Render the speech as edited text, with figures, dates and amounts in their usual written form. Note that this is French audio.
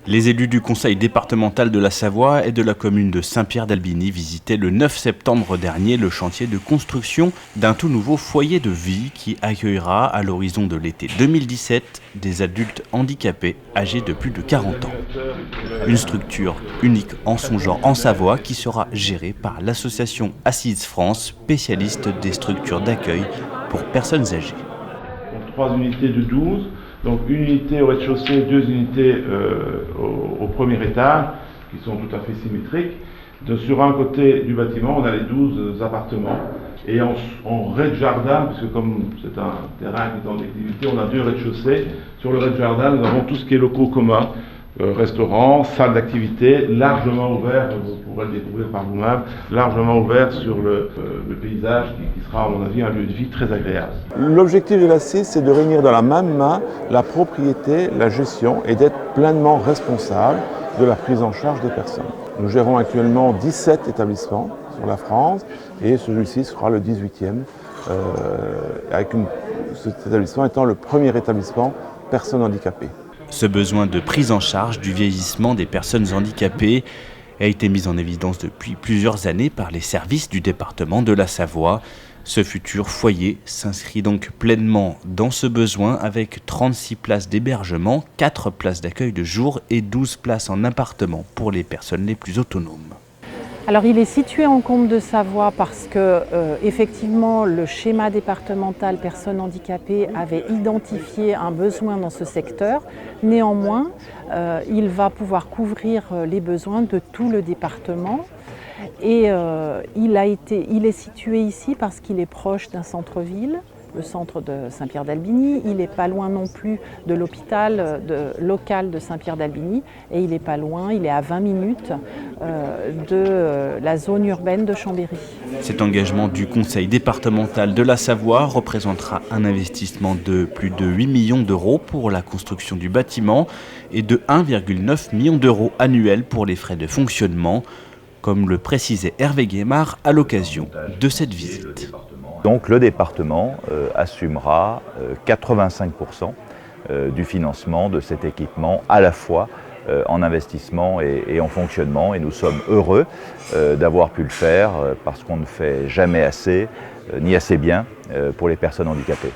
Les élus du conseil départemental de la Savoie et de la commune de Saint-Pierre-d'Albigny visitaient le 9 septembre dernier le chantier de construction d'un tout nouveau foyer de vie qui accueillera à l'horizon de l'été 2017 des adultes handicapés âgés de plus de 40 ans. Une structure unique en son genre en Savoie qui sera gérée par l'association Assise France, spécialiste des structures d'accueil pour personnes âgées. Donc 3 unités de 12. Donc une unité au rez-de-chaussée, 2 unités au premier étage, qui sont tout à fait symétriques. Sur un côté du bâtiment, on a les 12 appartements. Et en rez-de-jardin, puisque comme c'est un terrain qui est en activité, on a 2 rez-de-chaussée. Sur le rez-de-jardin, nous avons tout ce qui est locaux communs, restaurants, salles d'activité, largement ouverts, vous pourrez le découvrir par vous-même, largement ouverts sur le paysage qui sera à mon avis un lieu de vie très agréable. L'objectif de l'ASSIS, c'est de réunir dans la même main la propriété, la gestion et d'être pleinement responsable de la prise en charge des personnes. Nous gérons actuellement 17 établissements sur la France et celui-ci sera le 18e, cet établissement étant le premier établissement personnes handicapées. Ce besoin de prise en charge du vieillissement des personnes handicapées a été mis en évidence depuis plusieurs années par les services du département de la Savoie. Ce futur foyer s'inscrit donc pleinement dans ce besoin avec 36 places d'hébergement, 4 places d'accueil de jour et 12 places en appartement pour les personnes les plus autonomes. Alors il est situé en Comte de Savoie parce que effectivement le schéma départemental personnes handicapées avait identifié un besoin dans ce secteur. Néanmoins, il va pouvoir couvrir les besoins de tout le département. Et il est situé ici parce qu'il est proche d'un centre-ville, le centre de Saint-Pierre-d'Albigny. Il n'est pas loin non plus de l'hôpital local de Saint-Pierre-d'Albigny et il n'est pas loin, il est à 20 minutes de la zone urbaine de Chambéry. Cet engagement du conseil départemental de la Savoie représentera un investissement de plus de 8 millions d'euros pour la construction du bâtiment et de 1,9 million d'euros annuels pour les frais de fonctionnement, comme le précisait Hervé Guémard à l'occasion de cette visite. Donc le département assumera 85% du financement de cet équipement à la fois en investissement et en fonctionnement. Et nous sommes heureux d'avoir pu le faire parce qu'on ne fait jamais assez, ni assez bien pour les personnes handicapées.